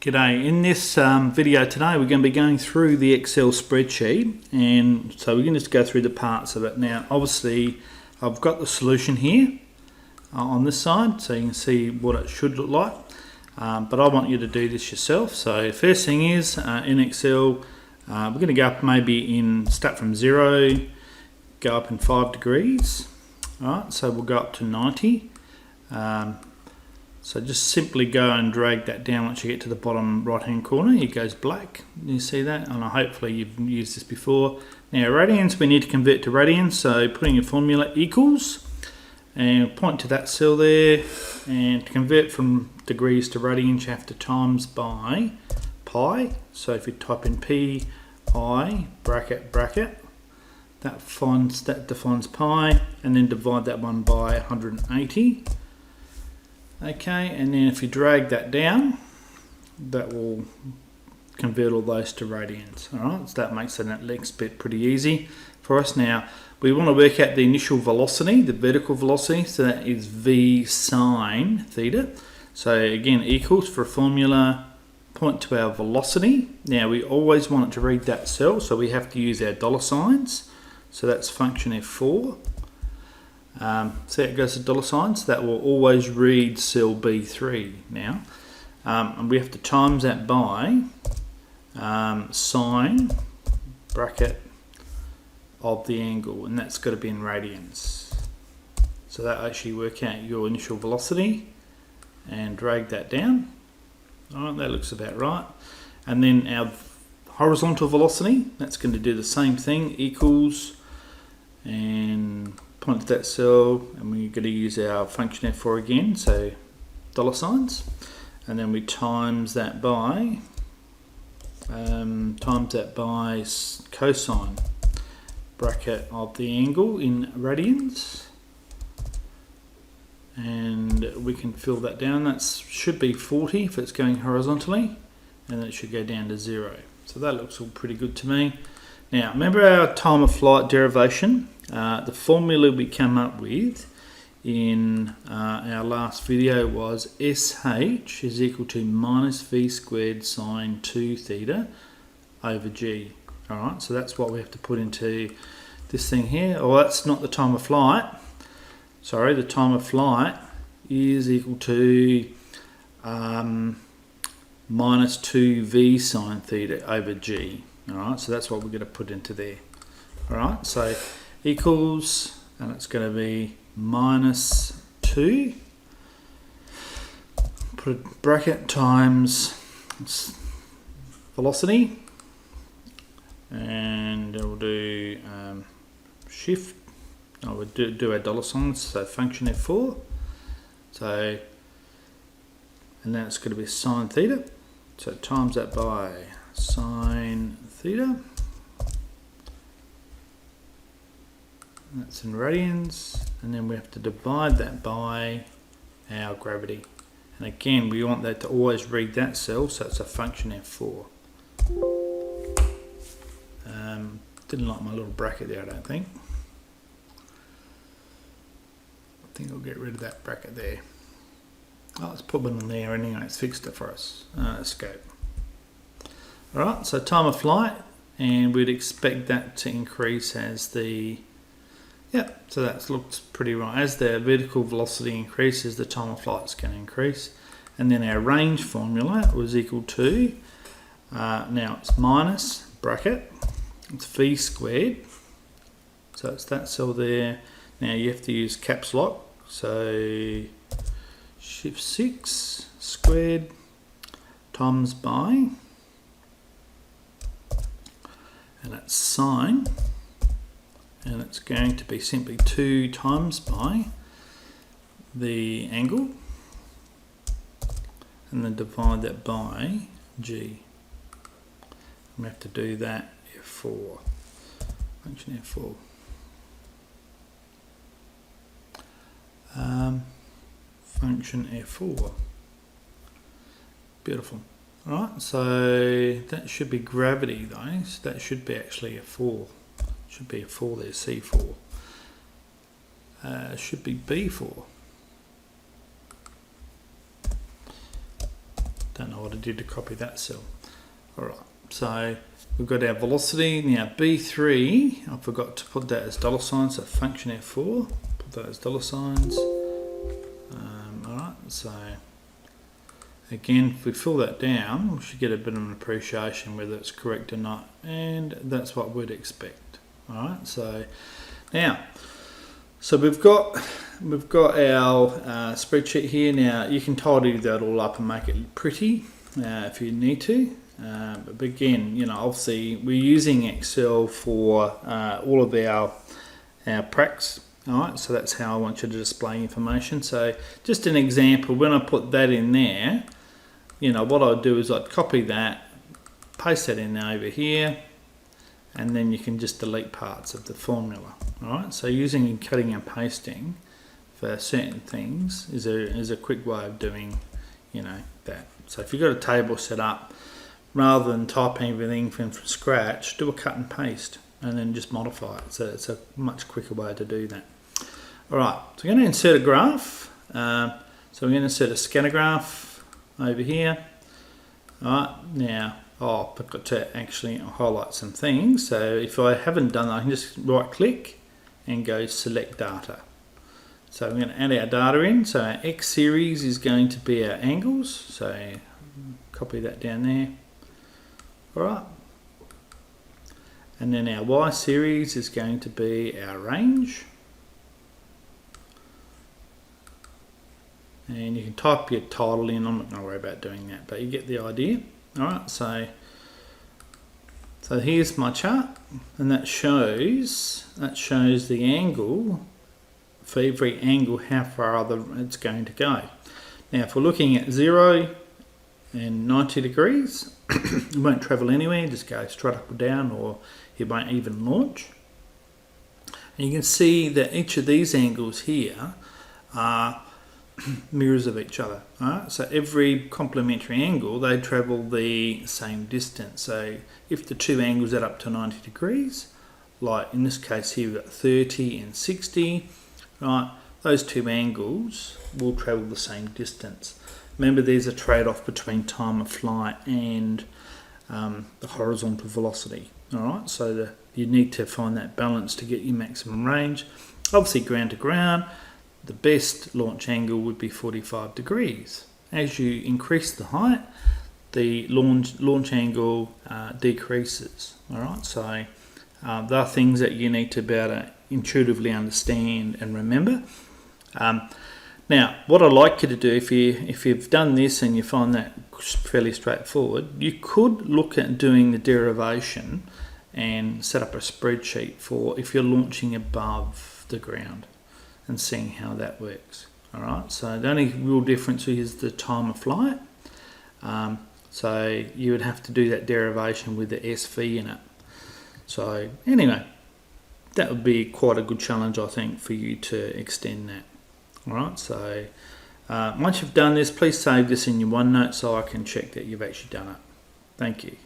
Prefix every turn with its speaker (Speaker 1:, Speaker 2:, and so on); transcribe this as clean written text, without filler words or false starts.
Speaker 1: G'day, in this video today we're going to be going through the Excel spreadsheet, and so we're going to just go through the parts of it. Now obviously I've got the solution here on this side so you can see what it should look like, but I want you to do this yourself. So first thing is in Excel we're going to go up maybe start from 0, go up in 5 degrees. Alright, so we'll go up to 90. So just simply go and drag that down. Once you get to the bottom right hand corner, it goes black. You see that? And hopefully you've used this before. Now radians, we need to convert to radians, so putting your formula equals, and point to that cell there, and to convert from degrees to radians you have to times by pi. So if you type in pi bracket bracket, that defines pi, and then divide that one by 180. Okay, and then if you drag that down, that will convert all those to radians. Alright, so that makes the next bit pretty easy for us. Now, we want to work out the initial velocity, the vertical velocity, so that is V sine theta. So again, equals for a formula, point to our velocity. Now, we always want it to read that cell, so we have to use our dollar signs. So that's function F4. So it goes to dollar signs, that will always read cell B3 now, and we have to times that by sine bracket of the angle, and that's got to be in radians. So that actually work out your initial velocity and drag that down. Alright, that looks about right. And then our horizontal velocity, that's going to do the same thing, equals, and point to that cell, and we're going to use our function F4 again, so dollar signs, and then we times that by cosine bracket of the angle in radians, and we can fill that down. That should be 40 if it's going horizontally, and it should go down to 0. So that looks all pretty good to me. Now remember our time of flight derivation. The formula we came up with in our last video was SH is equal to minus V squared sine 2 theta over G. Alright, so that's what we have to put into this thing here. Well, that's not the time of flight. Sorry, the time of flight is equal to minus 2V sine theta over G. Alright, so that's what we're going to put into there. Alright, so equals, and it's going to be minus 2, put a bracket times velocity, and we'll do shift, we'll do our dollar signs, so function F4, so, and then it's going to be sine theta, so times that by sine theta. That's in radians, and then we have to divide that by our gravity. And again, we want that to always read that cell, so it's a function F4. Didn't like my little bracket there, I don't think. I think I'll get rid of that bracket there. Oh, let's put one in there anyway, it's fixed it for us. Let's go. Alright, so time of flight, and we'd expect that to increase as the so that looks pretty right. As the vertical velocity increases, the time of flight is going to increase. And then our range formula was equal to, now it's minus bracket, it's V squared. So it's that cell there. Now you have to use caps lock. So shift 6 squared times by, and that's sine. And it's going to be simply 2 times by the angle, and then divide that by G. We have to do that F4, function F4. Function F4. Beautiful. Alright, so that should be gravity though, so that should be actually a 4. Should be a 4 there, C4. Should be B4. Don't know what I did to copy that cell. Alright, so we've got our velocity. Now B3, I forgot to put that as dollar signs, so function F4, put that as dollar signs. Alright, so again, if we fill that down, we should get a bit of an appreciation whether it's correct or not, and that's what we'd expect. Alright, so now, so we've got our spreadsheet here. Now you can tidy that all up and make it pretty if you need to. But again, you know, obviously we're using Excel for all of our pracs. Alright, so that's how I want you to display information. So just an example, when I put that in there, you know, what I'd do is I'd copy that, paste that in over here, and then you can just delete parts of the formula. Alright, so using cutting and pasting for certain things is a quick way of doing, you know, that. So if you've got a table set up, rather than typing everything from scratch, do a cut and paste and then just modify it. So it's a much quicker way to do that. Alright, so we're going to insert a graph. So we're going to insert a scatter graph over here. Alright, now I've got to actually highlight some things. So if I haven't done that, I can just right click and go select data. So we're going to add our data in. So our X series is going to be our angles. So copy that down there. Alright. And then our Y series is going to be our range. And you can type your title in. I'm not going to worry about doing that, but you get the idea. Alright, so here's my chart, and that shows the angle for every angle, how far other it's going to go. Now if we're looking at 0 and 90 degrees, it won't travel anywhere, just go straight up or down, or it won't even launch. And you can see that each of these angles here are mirrors of each other. Right? So every complementary angle, they travel the same distance. So if the two angles add up to 90 degrees, like in this case here we've got 30 and 60, right? Those two angles will travel the same distance. Remember, there's a trade-off between time of flight and the horizontal velocity. All right, so you need to find that balance to get your maximum range. Obviously, ground to ground, the best launch angle would be 45 degrees. As you increase the height, the launch angle decreases. All right, so there are things that you need to be able to intuitively understand and remember. Now, what I'd like you to do, if you've done this and you find that fairly straightforward, you could look at doing the derivation and set up a spreadsheet for if you're launching above the ground and seeing how that works. All right, so the only real difference is the time of flight. So you would have to do that derivation with the SV in it. So anyway, that would be quite a good challenge, I think, for you to extend that. All right, so once you've done this, please save this in your OneNote so I can check that you've actually done it. Thank you.